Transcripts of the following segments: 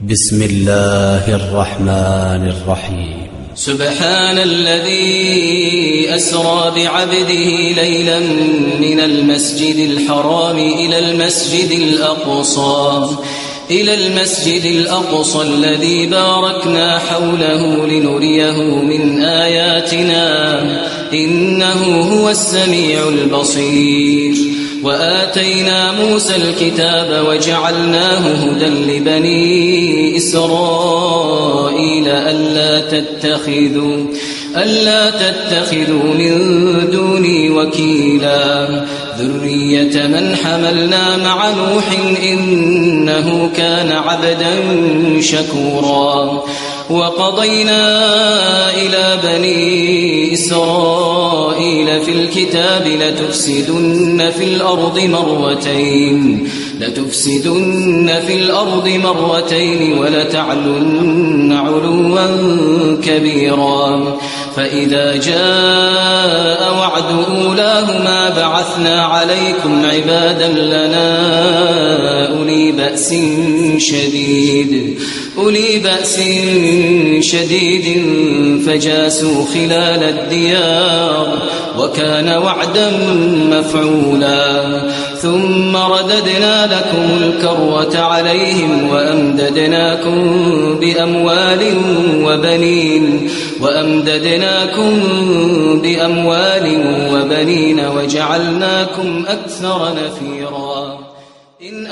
بسم الله الرحمن الرحيم. سبحان الذي أسرى بعبده ليلا من المسجد الحرام إلى المسجد الأقصى الذي باركنا حوله لنريه من آياتنا إنه هو السميع البصير. وآتينا موسى الكتاب وجعلناه هدى لبني إسرائيل ألا تتخذوا من دوني وكيلا ذرية من حملنا مع نوح إنه كان عبدا شكورا. وقضينا إلى بني إسرائيل في الكتاب لتفسدن في الأرض مرتين ولتعلن علوا كبيرا. فإذا جاء وعد أولاهما بعثنا عليكم عبادا لنا أولي بأس شديد فجاسوا خلال الديار وكان وعدا مفعولا. ثم رددنا لكم الكرة عليهم وأمددناكم بأموال وبنين وجعلناكم أكثر نفيرا. إن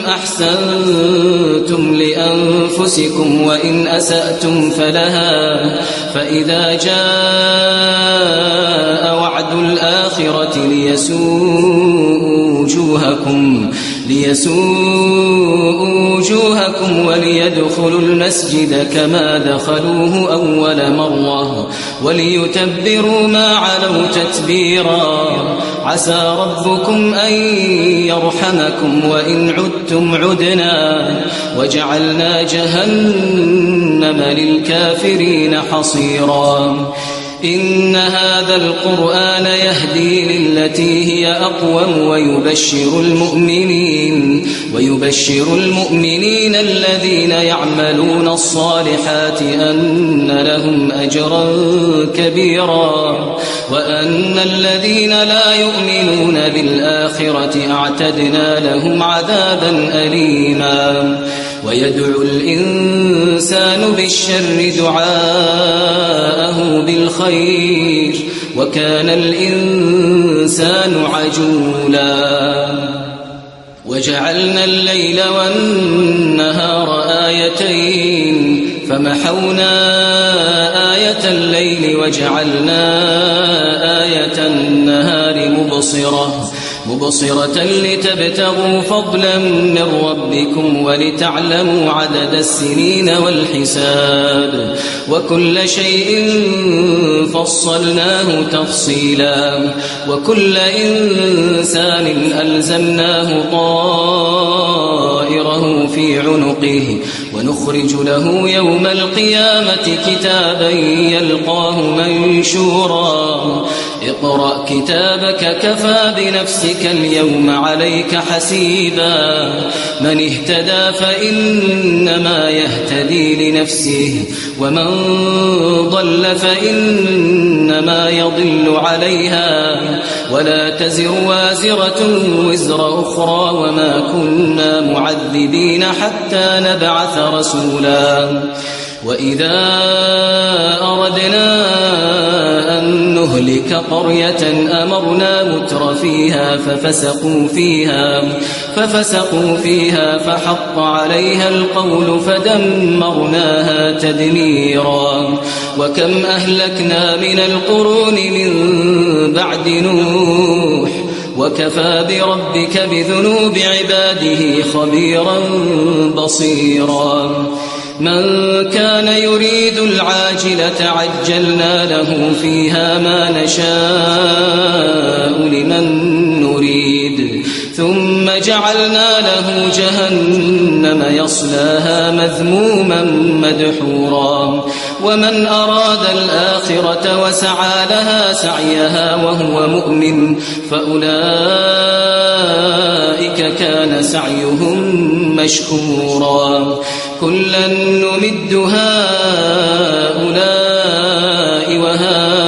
أحسنتم لأنفسكم وإن أسأتم فلها. فإذا جاء وعد الآخرة ليسوءوا وجوهكم وليدخلوا المسجد كما دخلوه أول مرة وليتبروا ما علوا تتبيرا. عسى ربكم أن يرحمكم وإن عدتم عدنا وجعلنا جهنم للكافرين حصيرا. إن هذا القرآن يهدي للتي هي أقوم ويبشر المؤمنين الذين يعملون الصالحات أن لهم أجرا كبيرا وأن الذين لا يؤمنون بالآخرة أعتدنا لهم عذابا أليما. ويدعو الإنسان بالشر دعاءه بالخير وكان الإنسان عجولا. وجعلنا الليل والنهار آيتين فمحونا آية الليل وجعلنا آية النهار مبصرة لتبتغوا فضلا من ربكم ولتعلموا عدد السنين والحساب وكل شيء فصلناه تفصيلا. وكل إنسان ألزمناه طائره في عنقه ونخرج له يوم القيامة كتابا يلقاه منشورا. اقرأ كتابك كفى بنفسك اليوم عليك حسيبا. من اهتدى فإنما يهتدي لنفسه ومن ضل فإنما يضل عليها ولا تزر وازرة وزر أخرى وما كنا معذبين حتى نبعث رسولا. وإذا أردنا أن نهلك قرية أمرنا متر فيها ففسقوا فيها فحق عليها القول فدمرناها تدميرا. وكم أهلكنا من القرون من بعد نوح وكفى بربك بذنوب عباده خبيرا بصيرا. من كان يريد العاجلة عجلنا له فيها ما نشاء لمن نريد ثم جعلنا له جهنم يصلاها مذموما مدحورا. ومن أراد الآخرة وسعى لها سعيها وهو مؤمن فأولئك كان سعيهم مشكورا كلا نمد هؤلاء وهؤلاء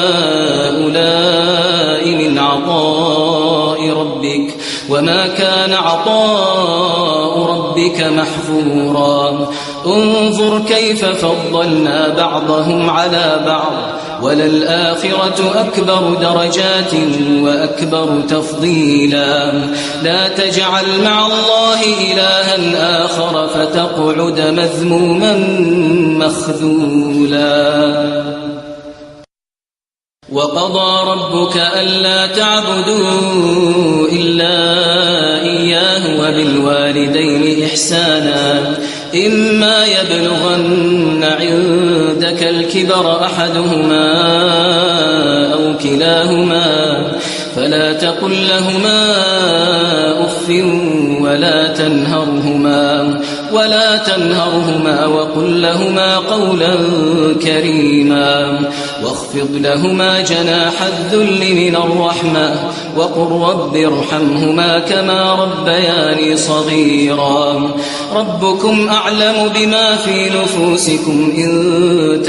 من عطاء ربك وما كان عطاء ربك محظورا انظر كيف فضلنا بعضهم على بعض وللآخرة أكبر درجات وأكبر تفضيلا لا تجعل مع الله إلها آخر فتقعد مذموما مخذولا وقضى ربك ألا تعبدوا إلا إياه وبالوالدين إحسانا إما يبلغن عندك الكبر أحدهما أو كلاهما فلا تقل لهما أف ولا تنهرهما وقل لهما قولا كريما واخفض لهما جناح الذل من الرحمة وقل رب ارحمهما كما ربياني صغيرا ربكم أعلم بما في نفوسكم إن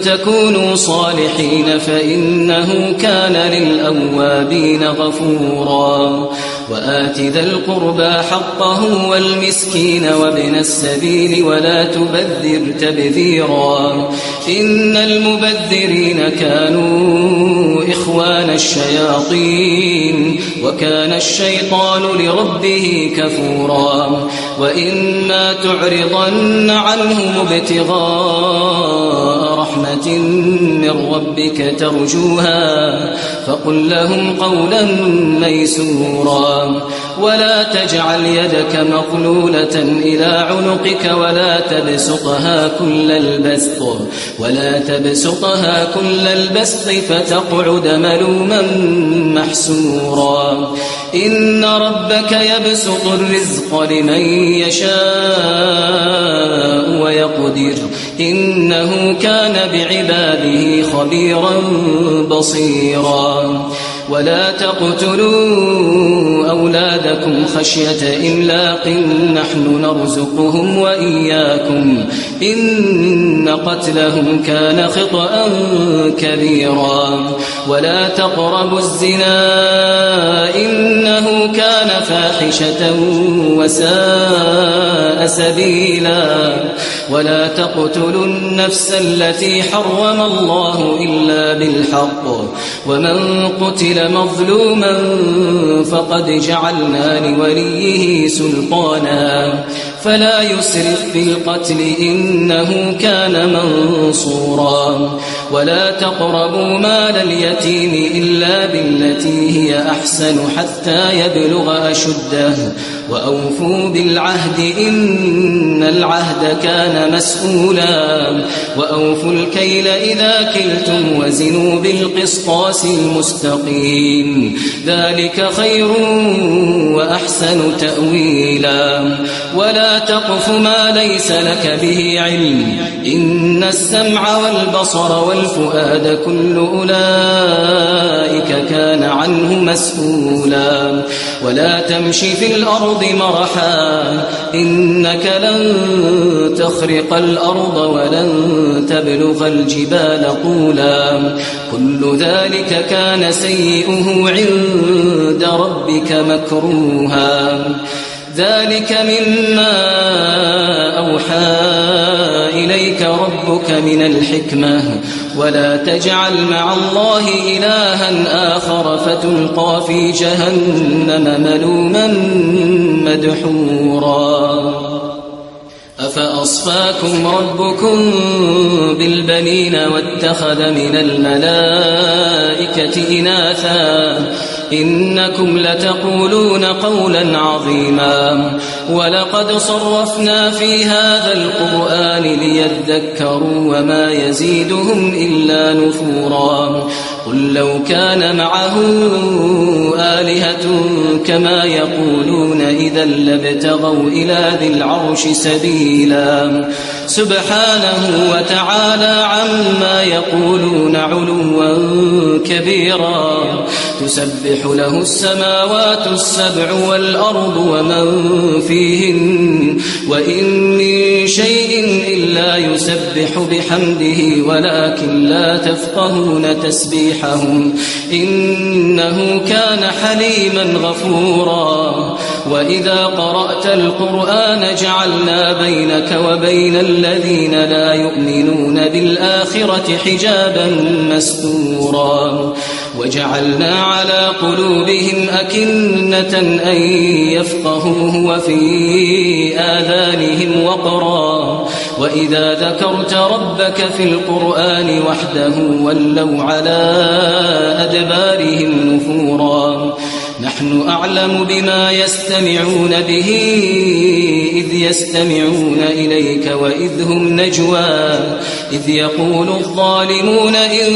تكونوا صالحين فإنه كان للأوابين غفورا وآت ذا القربى حقه والمسكين وابن السبيل ولا تبذر تبذيرا إن المبذرين كانوا إخوان الشياطين وكان الشيطان لربه كفورا وإما تعرضن عنهم ابتغاء رحمة من ربك ترجوها فقل لهم قولا ميسورا ولا تجعل يدك مغلولة إلى عنقك ولا تبسطها كل البسط فتقعد ملوما محسورا إن ربك يبسط الرزق لمن يشاء ويقدر إنه كان بعباده خبيرا بصيرا ولا تقتلوا أولادكم خشية إملاق نحن نرزقهم وإياكم إن قتلهم كان خطأ كبيرا ولا تقربوا الزنا إنه كان فاحشة وساء سبيلا ولا تقتلوا النفس التي حرم الله إلا بالحق ومن قتل مظلوما فقد جعلنا لوليه سلطانا فلا يسرف في القتل إنه كان منصورا ولا تقربوا مال اليتيم إلا بالتي هي أحسن حتى يبلغ أشده وأوفوا بالعهد إن العهد كان مسؤولا وأوفوا الكيل إذا كلتم وزنوا بالقسطاس المستقيم ذلك خير وأحسن تأويلا ولا تقف ما ليس لك به علم إن السمع والبصر والفؤاد كل أولئك كان عنه مسؤولا ولا تمش في الأرض مرحا إنك لن تخرق الأرض ولن تبلغ الجبال طولا كل ذلك كان سيئه عند ربك مكروها ذلك مما أوحى إليك ربك من الحكمة ولا تجعل مع الله إلها آخر فتلقى في جهنم ملوما مدحورا أفأصفاكم ربكم بالبنين واتخذ من الملائكة إناثا إنكم لتقولون قولا عظيما ولقد صرفنا في هذا القرآن ليذكروا وما يزيدهم إلا نفورا قل لو كان معه آلهة كما يقولون إذا لابتغوا إلى ذي العرش سبيلا سبحانه وتعالى عما يقولون علوا كبيرا تسبح له السماوات السبع والأرض ومن فيهن وإن من شيء إلا يسبح بحمده ولكن لا تفقهون تسبيحهم إنه كان حليما غفورا وإذا قرأت القرآن جعلنا بينك وبين الذين لا يؤمنون بالآخرة حجابا مستورا وجعلنا على قلوبهم أكنة أن يفقهوه وفي آذانهم وقرا وإذا ذكرت ربك في القرآن وحده ولوا على أدبارهم نفورا نحن أعلم بما يستمعون به إذ يستمعون إليك وإذ هم نجوى إذ يقول الظالمون إن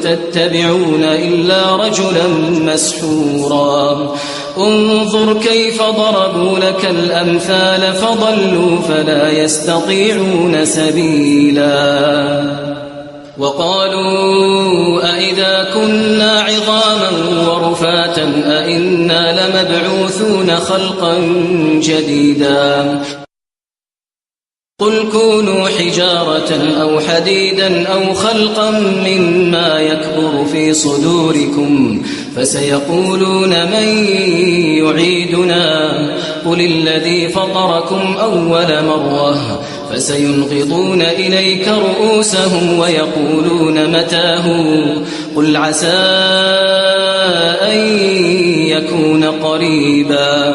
تتبعون إلا رجلا مسحورا انظر كيف ضربوا لك الأمثال فضلوا فلا يستطيعون سبيلا وقالوا أئذا كنا عظاما ورفاتا أئنا لمبعوثون خلقا جديدا قل كونوا حجارة أو حديدا أو خلقا مما يكبر في صدوركم فسيقولون من يعيدنا قل الذي فطركم أول مرة فسينغضون إليك رؤوسهم ويقولون متاه قل عسى أن يكون قريبا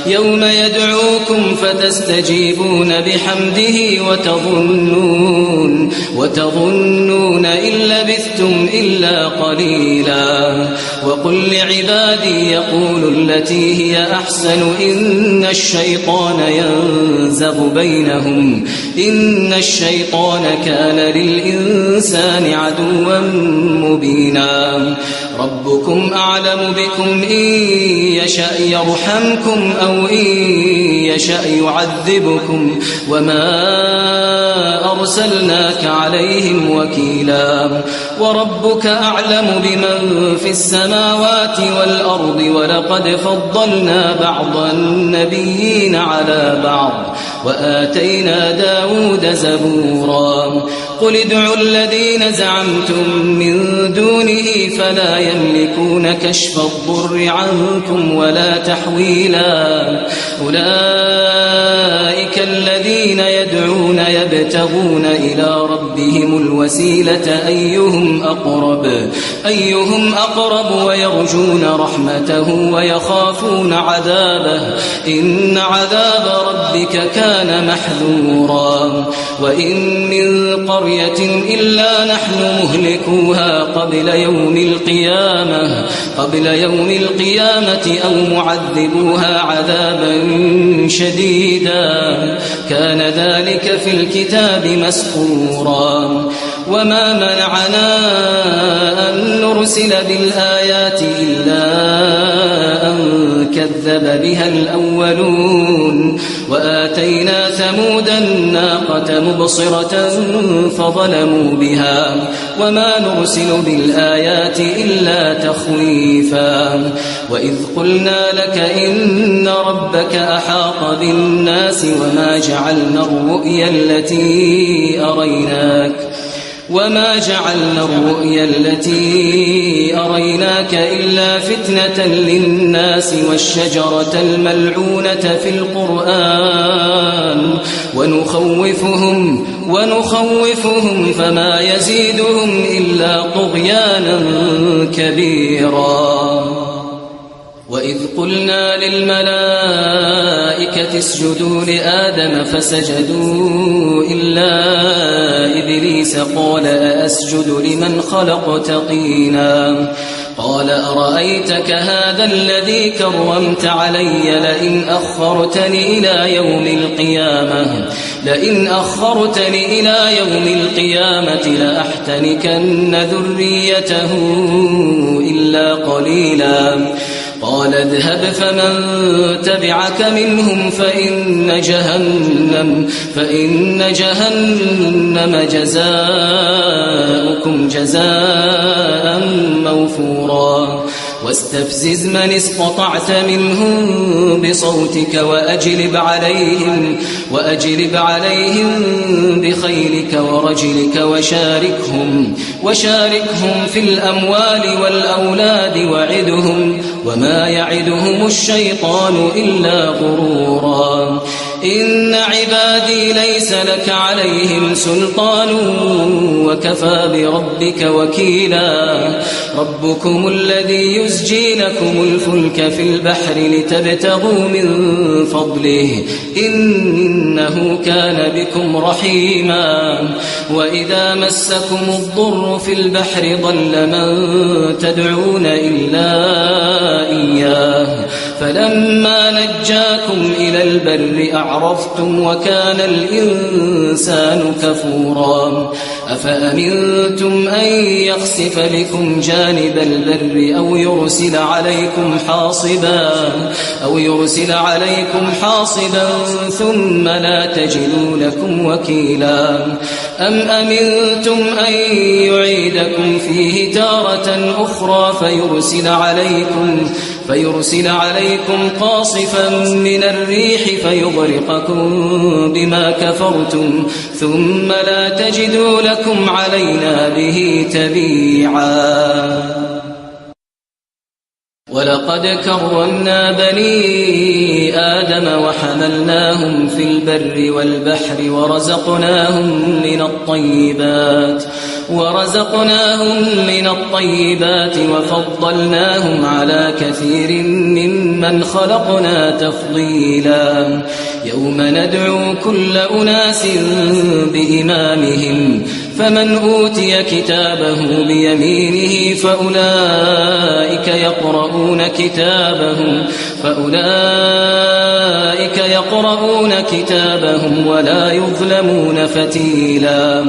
يوم يدعوكم فتستجيبون بحمده وتظنون إن لبثتم إلا قليلا وقل لعبادي يقولوا التي هي أحسن إن الشيطان ينزغ بينهم إن الشيطان كان للإنسان عدوا مبينا ربكم أعلم بكم إن يشأ يرحمكم أو إن يشأ يعذبكم وما أرسلناك عليهم وكيلا وربك أعلم بمن في السماوات والأرض ولقد فضلنا بعض النبيين على بعض وآتينا داود زبورا قل ادعوا الذين زعمتم من دونه فلا يملكون كشف الضر عنكم ولا تحويلا أولئك الذين يدعون يبتغون إلى ربهم الوسيلة أيهم أقرب ويرجون رحمته ويخافون عذابه إن عذاب ربك كان محذورا وإن من قرية إلا نحن مهلكوها قبل يوم القيامة أو معذبوها عذابا شديدا كان ذلك في الكتاب مسطورا وما منعنا أن نرسل بالآيات إلا أن كذب بها الأولون وآتينا ثمود الناقة مبصرة فظلموا بها وما نرسل بالآيات إلا تخويفا وإذ قلنا لك إن ربك أحاط بالناس وما جعلنا الرؤيا التي أريناك إلا فتنة للناس والشجرة الملعونة في القرآن ونخوفهم فما يزيدهم إلا طغيانا كبيرا وإذ قلنا للملائكة اسجدوا لآدم فسجدوا إلا إبليس قال أأسجد لمن خلقت طينا قال أرأيتك هذا الذي كرمت علي لئن أخرتني إلى لئن أخرتني إلى يوم القيامة لأحتنكن ذريته إلا قليلا قال اذهب فمن تبعك منهم فإن جهنم جزاؤكم جزاء موفورا واستفزز من استطعت منهم بصوتك وأجلب عليهم بخيلك ورجلك وشاركهم في الأموال والأولاد وعدهم وما يعدهم الشيطان إلا غرورا إن عبادي ليس لك عليهم سلطان وكفى بربك وكيلا ربكم الذي يزجي لكم الفلك في البحر لتبتغوا من فضله إنه كان بكم رحيما وإذا مسكم الضر في البحر ضل من تدعون إلا إياه فلما نجاكم إلى البر أعرفتم وكان الإنسان كفورا أفأمنتم أن يخسف بكم جانب البر أو يرسل عليكم حاصبا ثم لا تجدوا لكم وكيلا أم أمنتم أن يعيدكم فيه تارة أخرى فيرسل عليكم قاصفا من الريح فيغرقكم بما كفرتم ثم لا تجدوا لكم علينا به تبيعا ولقد كرمنا بني آدم وحملناهم في البر والبحر ورزقناهم من الطيبات وفضلناهم على كثير ممن خلقنا تفضيلا يوم ندعو كل أناس بإمامهم فمن أوتي كتابه بيمينه فأولئك يقرؤون كتابهم ولا يظلمون فتيلا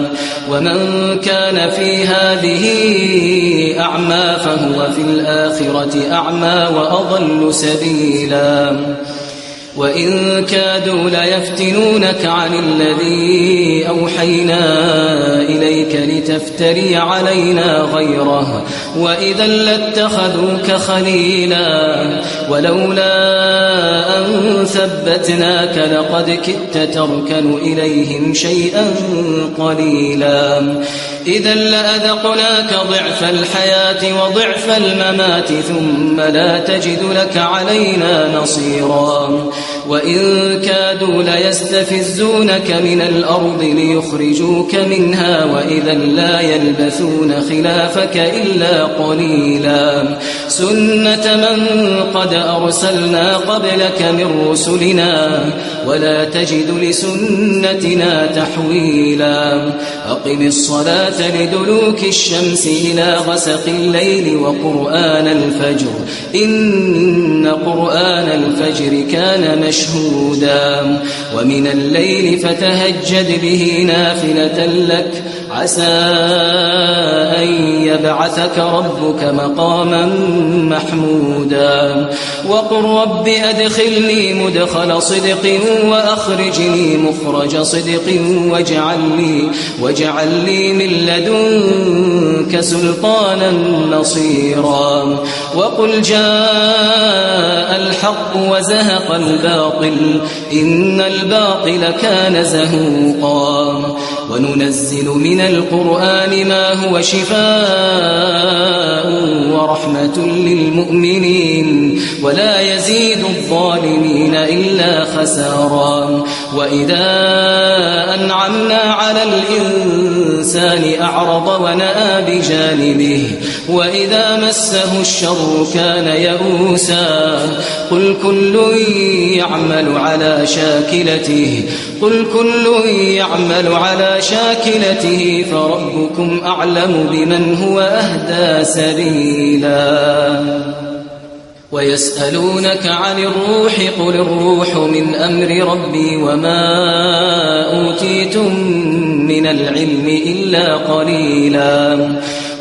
ومن كان في هذه أعمى فهو في الآخرة أعمى وأضل سبيلا وإن كادوا ليفتنونك عن الذي أوحينا إليك لتفتري علينا غيره وإذا لاتخذوك خليلا ولولا أن ثبتناك لقد كدت تركن إليهم شيئا قليلا إذا لأذقناك ضعف الحياة وضعف الممات ثم لا تجد لك علينا نصيرا وإن كادوا ليستفزونك من الأرض ليخرجوك منها وإذا لا يلبثون خلافك إلا قليلا سنة من قد أرسلنا قبلك من رسلنا ولا تجد لسنتنا تحويلا أقم الصلاة لدلوك الشمس إلى غسق الليل وقرآن الفجر إن قرآن الفجر كان مشهودا ومن الليل فتهجد به نافلة لك عسى أن يبعثك ربك مقاما محمودا وقل رب أدخلني مدخل صدق وأخرجني مخرج صدق واجعل لي من لدنك سلطانا نصيرا وقل جاء الحق وزهق الباطل إن الباطل كان زهوقا وننزل من القرآن ما هو شفاء ورحمة للمؤمنين ولا يزيد الظالمين إلا خسارا وإذا أنعمنا على الإنسان أعرض ونأى بجانبه وإذا مسه الشر كان يئوسا قل كل يعمل على شاكلته فربكم أعلم بمن هو أهدى سبيلا ويسألونك عن الروح قل الروح من أمر ربي وما أوتيتم من العلم إلا قليلا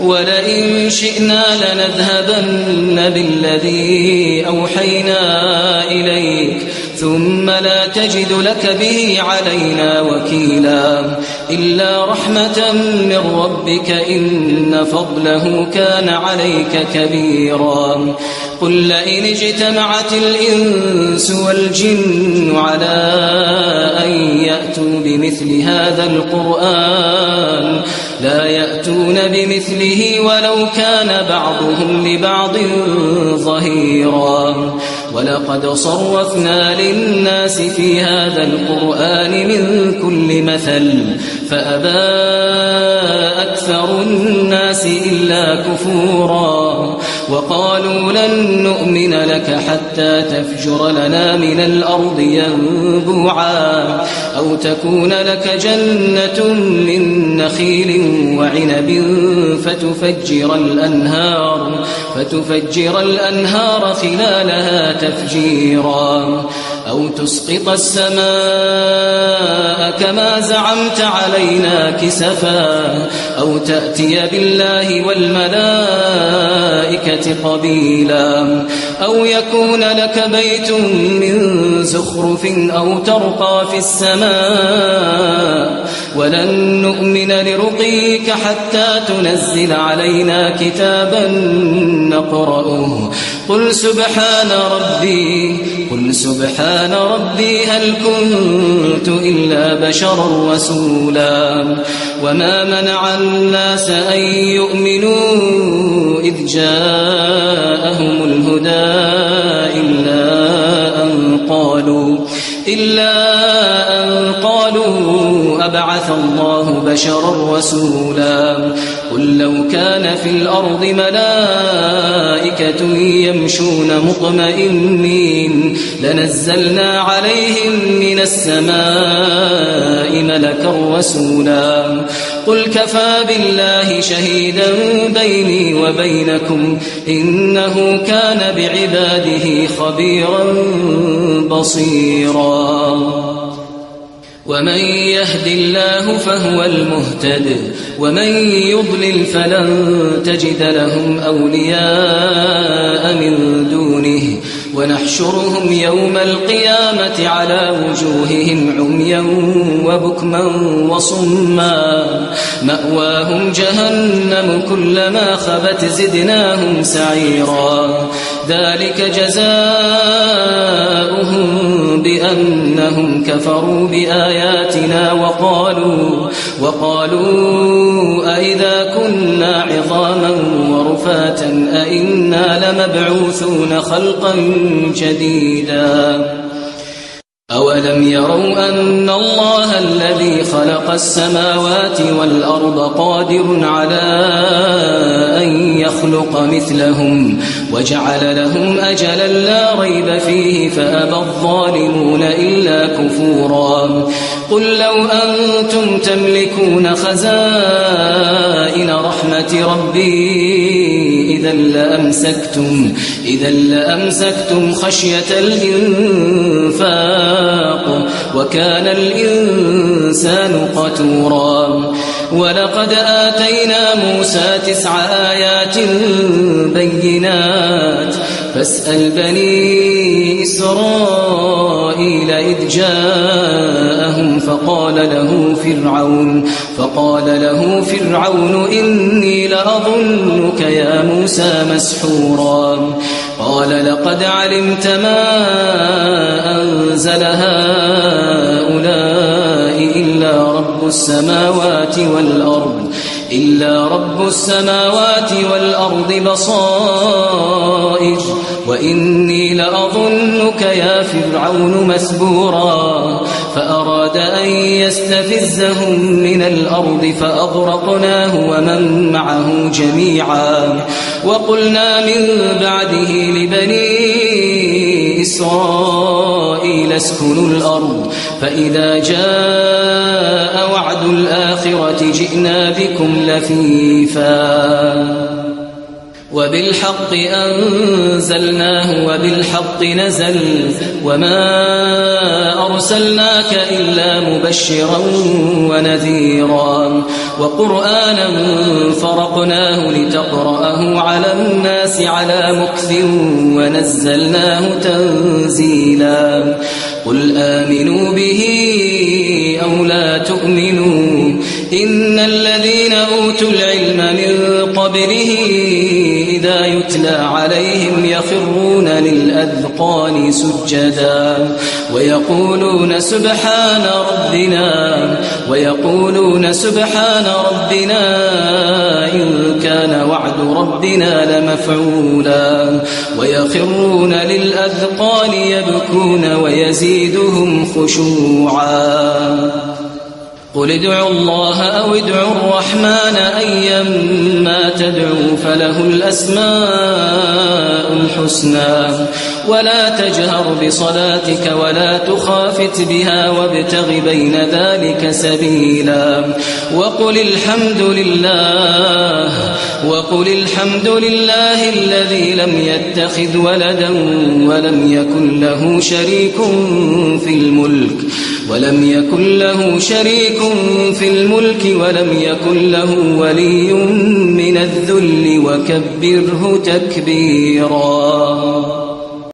ولئن شئنا لنذهبن بالذي أوحينا إليك ثم لا تجد لك به علينا وكيلا إلا رحمة من ربك إن فضله كان عليك كبيرا قل لئن اجتمعت الإنس والجن على أن يأتوا بمثل هذا القرآن لا يأتون بمثله ولو كان بعضهم لبعض ظهيرا ولقد صرفنا للناس في هذا القرآن من كل مثل فأبى أكثر الناس إلا كفورا وقالوا لن نؤمن لك حتى تفجر لنا من الأرض ينبوعا أو تكون لك جنة من نخيل وعنب فتفجر الأنهار خلالها تفجيرا أو تسقط السماء كما زعمت علينا كسفا أو تأتي بالله والملائكة قبيلا أو يكون لك بيت من زخرف أو ترقى في السماء ولن نؤمن لرقيك حتى تنزل علينا كتابا نقرأه قل سبحان ربي هل كنت إلا بشرا رسولا وما منع الناس أن يؤمنوا إذ جاءهم الهدى إلا أن قالوا أبعث الله بشرا رسولا قل لو كان في الأرض ملائكة يمشون مطمئنين لنزلنا عليهم من السماء ملكا رسولا قل كفى بالله شهيدا بيني وبينكم إنه كان بعباده خبيرا بصيرا ومن يهد الله فهو المهتد ومن يضلل فلن تجد لهم أولياء من دونه ونحشرهم يوم القيامة على وجوههم عميا وبكما وصما مأواهم جهنم كلما خبت زدناهم سعيرا ذلك جزاؤهم بأنهم كفروا بآياتنا وقالوا أئذا كنا عظاما ورفاتا أئنا لمبعوثون خلقا جديدا أولم يروا أن الله الذي خلق السماوات والأرض قادر على أن يخلق مثلهم وجعل لهم أجلا لا ريب فيه فأبى الظالمون إلا كفورا قل لو أنتم تملكون خزائن رحمة ربي إذا لأمسكتم خشية الإنفاق وكان الإنسان قتورا ولقد آتينا موسى 9 آيات بينات فاسأل بني إسرائيل إذ جاءهم فقال له فرعون إني لأظنك يا موسى مسحورا قال لقد علمت ما أنزل هؤلاء إلا رب السماوات والأرض بصائر وإني لأظنك يا فرعون مثبورا فأراد أن يستفزهم من الأرض فأغرقناه ومن معه جميعا وقلنا من بعده لبني إسرائيل اسكنوا الأرض فإذا جاء وعد الآخرة جئنا بكم لفيفا وبالحق أنزلناه وبالحق نزل وما أرسلناك إلا مبشرا ونذيرا وقرآنا فرقناه لتقرأه على الناس على مكث ونزلناه تنزيلا قل آمنوا به أو لا تؤمنوا إن الذين أوتوا العلم من قبله إذا يتلى عليهم يخرون للأذقان سجدا ويقولون سبحان ربنا إن كان وعد ربنا لمفعولا ويخرون للأذقان يبكون ويزيدهم خشوعا قل ادعوا الله أو ادعوا الرحمن أيما تدعوا فله الأسماء الحسنى ولا تجهر بصلاتك ولا تخافت بها وابتغ بين ذلك سبيلا وقل الحمد لله الذي لم يتخذ ولدا ولم يكن له شريك في الملك ولم يكن له ولي من الذل وكبره تكبيرا